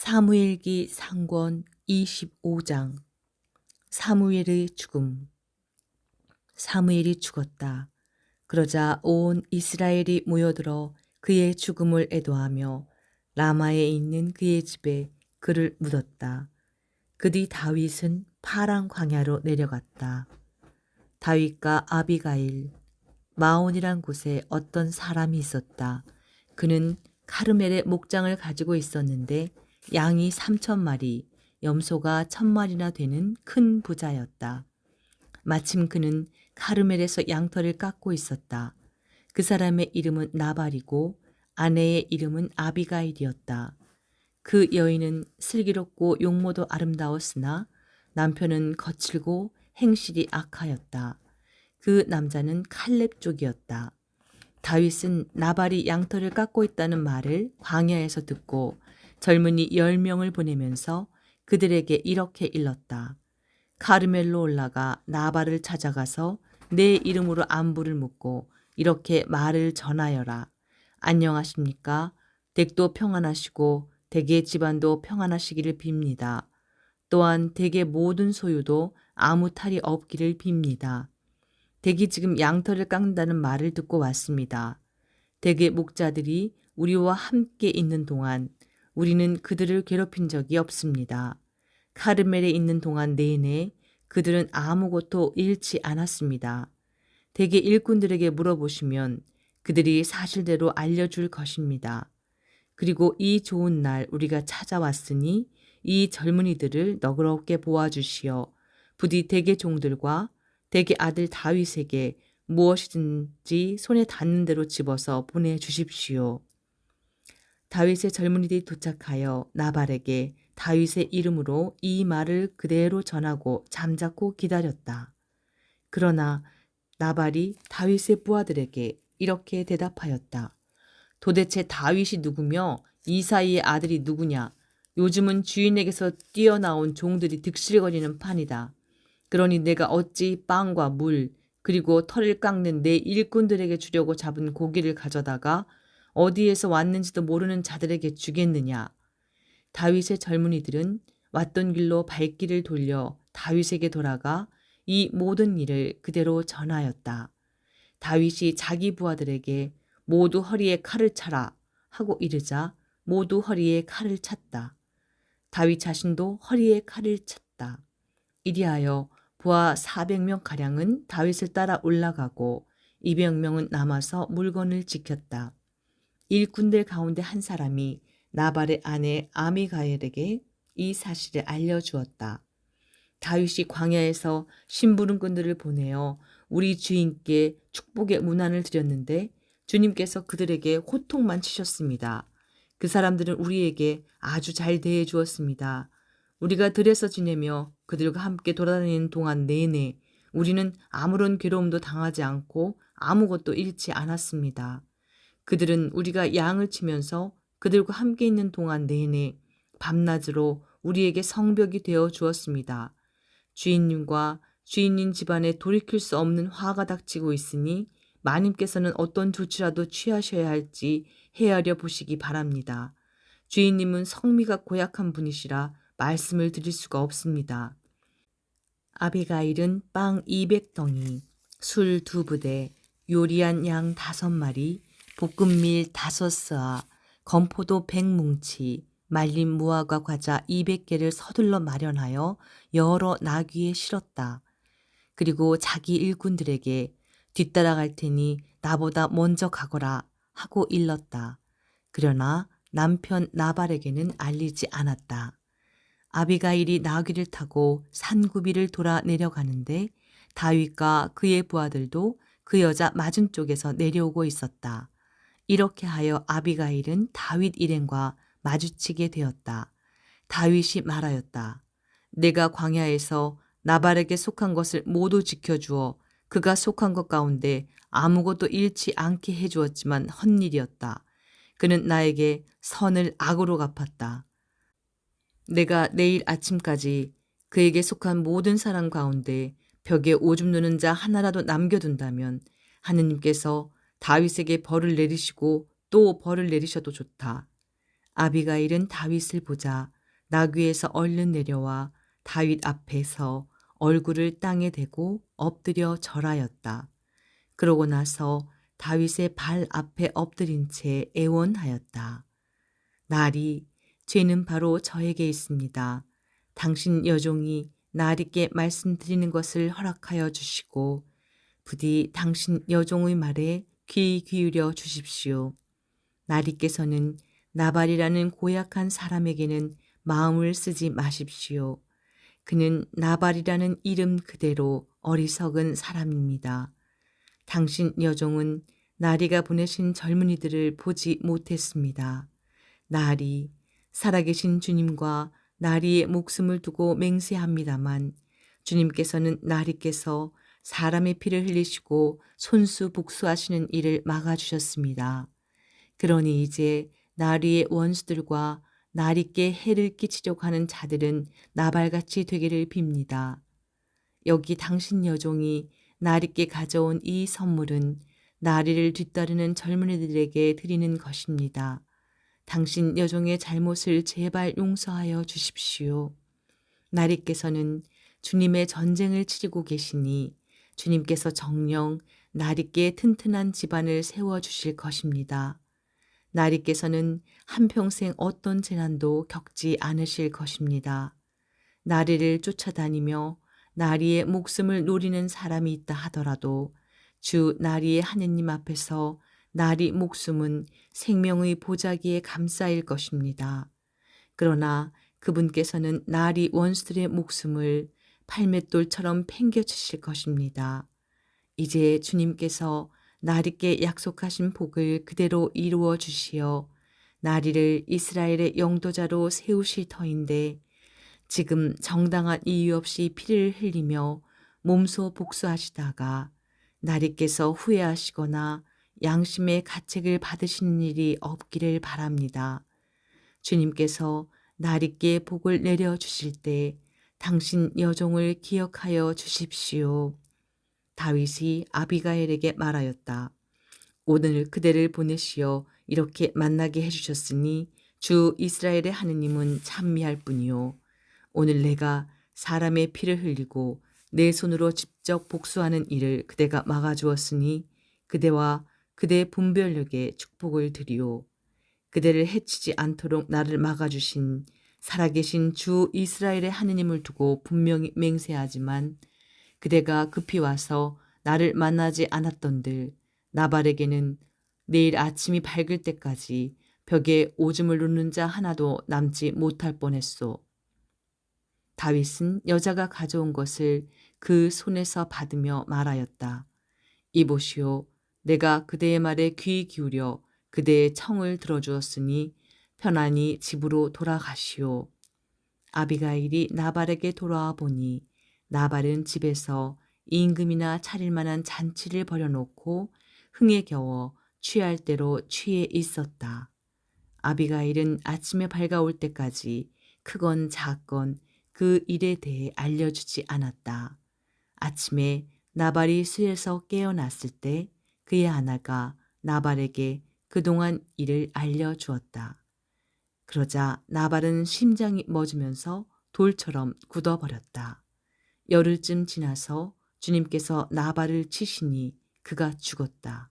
사무엘기 상권 25장. 사무엘의 죽음. 사무엘이 죽었다. 그러자 온 이스라엘이 모여들어 그의 죽음을 애도하며 라마에 있는 그의 집에 그를 묻었다. 그 뒤 다윗은 파란 광야로 내려갔다. 다윗과 아비가일. 마온이란 곳에 어떤 사람이 있었다. 그는 카르멜의 목장을 가지고 있었는데 양이 3,000마리, 염소가 1,000마리나 되는 큰 부자였다. 마침 그는 카르멜에서 양털을 깎고 있었다. 그 사람의 이름은 나발이고 아내의 이름은 아비가일이었다. 그 여인은 슬기롭고 용모도 아름다웠으나 남편은 거칠고 행실이 악하였다. 그 남자는 칼렙 쪽이었다. 다윗은 나발이 양털을 깎고 있다는 말을 광야에서 듣고 젊은이 10명을 보내면서 그들에게 이렇게 일렀다. 카르멜로 올라가 나발을 찾아가서 내 이름으로 안부를 묻고 이렇게 말을 전하여라. 안녕하십니까? 댁도 평안하시고 댁의 집안도 평안하시기를 빕니다. 또한 댁의 모든 소유도 아무 탈이 없기를 빕니다. 댁이 지금 양털을 깎는다는 말을 듣고 왔습니다. 댁의 목자들이 우리와 함께 있는 동안 우리는 그들을 괴롭힌 적이 없습니다. 카르멜에 있는 동안 내내 그들은 아무것도 잃지 않았습니다. 댁의 일꾼들에게 물어보시면 그들이 사실대로 알려줄 것입니다. 그리고 이 좋은 날 우리가 찾아왔으니 이 젊은이들을 너그럽게 보아주시어 부디 댁의 종들과 댁의 아들 다윗에게 무엇이든지 손에 닿는 대로 집어서 보내주십시오. 다윗의 젊은이들이 도착하여 나발에게 다윗의 이름으로 이 말을 그대로 전하고 잠자코 기다렸다. 그러나 나발이 다윗의 부하들에게 이렇게 대답하였다. 도대체 다윗이 누구며 이사이의 아들이 누구냐? 요즘은 주인에게서 뛰어나온 종들이 득실거리는 판이다. 그러니 내가 어찌 빵과 물 그리고 털을 깎는 내 일꾼들에게 주려고 잡은 고기를 가져다가 어디에서 왔는지도 모르는 자들에게 주겠느냐. 다윗의 젊은이들은 왔던 길로 발길을 돌려 다윗에게 돌아가 이 모든 일을 그대로 전하였다. 다윗이 자기 부하들에게 모두 허리에 칼을 차라 하고 이르자 모두 허리에 칼을 찼다. 다윗 자신도 허리에 칼을 찼다. 이리하여 부하 400명가량은 다윗을 따라 올라가고 200명은 남아서 물건을 지켰다. 일꾼들 가운데 한 사람이 나발의 아내 아미가엘에게 이 사실을 알려주었다. 다윗이 광야에서 심부름꾼들을 보내어 우리 주인께 축복의 문안을 드렸는데 주님께서 그들에게 호통만 치셨습니다. 그 사람들은 우리에게 아주 잘 대해 주었습니다. 우리가 들에서 지내며 그들과 함께 돌아다니는 동안 내내 우리는 아무런 괴로움도 당하지 않고 아무것도 잃지 않았습니다. 그들은 우리가 양을 치면서 그들과 함께 있는 동안 내내 밤낮으로 우리에게 성벽이 되어 주었습니다. 주인님과 주인님 집안에 돌이킬 수 없는 화가 닥치고 있으니 마님께서는 어떤 조치라도 취하셔야 할지 헤아려 보시기 바랍니다. 주인님은 성미가 고약한 분이시라 말씀을 드릴 수가 없습니다. 아비가일은 빵 200덩이, 술 2부대, 요리한 양 5마리, 볶음밀 5스아, 건포도 100뭉치, 말린 무화과 과자 200개를 서둘러 마련하여 여러 나귀에 실었다. 그리고 자기 일꾼들에게 뒤따라갈 테니 나보다 먼저 가거라 하고 일렀다. 그러나 남편 나발에게는 알리지 않았다. 아비가일이 나귀를 타고 산구비를 돌아 내려가는데 다윗과 그의 부하들도 그 여자 맞은 쪽에서 내려오고 있었다. 이렇게 하여 아비가일은 다윗 일행과 마주치게 되었다. 다윗이 말하였다. 내가 광야에서 나발에게 속한 것을 모두 지켜주어 그가 속한 것 가운데 아무것도 잃지 않게 해주었지만 헛일이었다. 그는 나에게 선을 악으로 갚았다. 내가 내일 아침까지 그에게 속한 모든 사람 가운데 벽에 오줌 누는 자 하나라도 남겨둔다면 하느님께서 다윗에게 벌을 내리시고 또 벌을 내리셔도 좋다. 아비가일은 다윗을 보자 나귀에서 얼른 내려와 다윗 앞에서 얼굴을 땅에 대고 엎드려 절하였다. 그러고 나서 다윗의 발 앞에 엎드린 채 애원하였다. 나리, 죄는 바로 저에게 있습니다. 당신 여종이 나리께 말씀드리는 것을 허락하여 주시고 부디 당신 여종의 말에 귀 기울여 주십시오. 나리께서는 나발이라는 고약한 사람에게는 마음을 쓰지 마십시오. 그는 나발이라는 이름 그대로 어리석은 사람입니다. 당신 여종은 나리가 보내신 젊은이들을 보지 못했습니다. 나리, 살아계신 주님과 나리의 목숨을 두고 맹세합니다만 주님께서는 나리께서 사람의 피를 흘리시고 손수복수하시는 일을 막아주셨습니다. 그러니 이제 나리의 원수들과 나리께 해를 끼치려고 하는 자들은 나발같이 되기를 빕니다. 여기 당신 여종이 나리께 가져온 이 선물은 나리를 뒤따르는 젊은이들에게 드리는 것입니다. 당신 여종의 잘못을 제발 용서하여 주십시오. 나리께서는 주님의 전쟁을 치르고 계시니 주님께서 정녕 나리께 튼튼한 집안을 세워주실 것입니다. 나리께서는 한평생 어떤 재난도 겪지 않으실 것입니다. 나리를 쫓아다니며 나리의 목숨을 노리는 사람이 있다 하더라도 주 나리의 하느님 앞에서 나리 목숨은 생명의 보자기에 감싸일 것입니다. 그러나 그분께서는 나리 원수들의 목숨을 팔맷돌처럼 팽겨치실 것입니다. 이제 주님께서 나리께 약속하신 복을 그대로 이루어 주시어 나리를 이스라엘의 영도자로 세우실 터인데 지금 정당한 이유 없이 피를 흘리며 몸소 복수하시다가 나리께서 후회하시거나 양심의 가책을 받으시는 일이 없기를 바랍니다. 주님께서 나리께 복을 내려주실 때 당신 여종을 기억하여 주십시오. 다윗이 아비가일에게 말하였다. 오늘 그대를 보내시어 이렇게 만나게 해주셨으니 주 이스라엘의 하느님은 찬미할 뿐이요. 오늘 내가 사람의 피를 흘리고 내 손으로 직접 복수하는 일을 그대가 막아주었으니 그대와 그대 분별력에 축복을 드리오. 그대를 해치지 않도록 나를 막아주신 살아계신 주 이스라엘의 하느님을 두고 분명히 맹세하지만 그대가 급히 와서 나를 만나지 않았던들 나발에게는 내일 아침이 밝을 때까지 벽에 오줌을 누는 자 하나도 남지 못할 뻔했소. 다윗은 여자가 가져온 것을 그 손에서 받으며 말하였다. 이보시오. 내가 그대의 말에 귀 기울여 그대의 청을 들어주었으니 편안히 집으로 돌아가시오. 아비가일이 나발에게 돌아와 보니 나발은 집에서 임금이나 차릴 만한 잔치를 벌여놓고 흥에 겨워 취할 대로 취해 있었다. 아비가일은 아침에 밝아올 때까지 크건 작건 그 일에 대해 알려주지 않았다. 아침에 나발이 수에서 깨어났을 때 그의 아내가 나발에게 그동안 일을 알려주었다. 그러자 나발은 심장이 멎으면서 돌처럼 굳어버렸다. 열흘쯤 지나서 주님께서 나발을 치시니 그가 죽었다.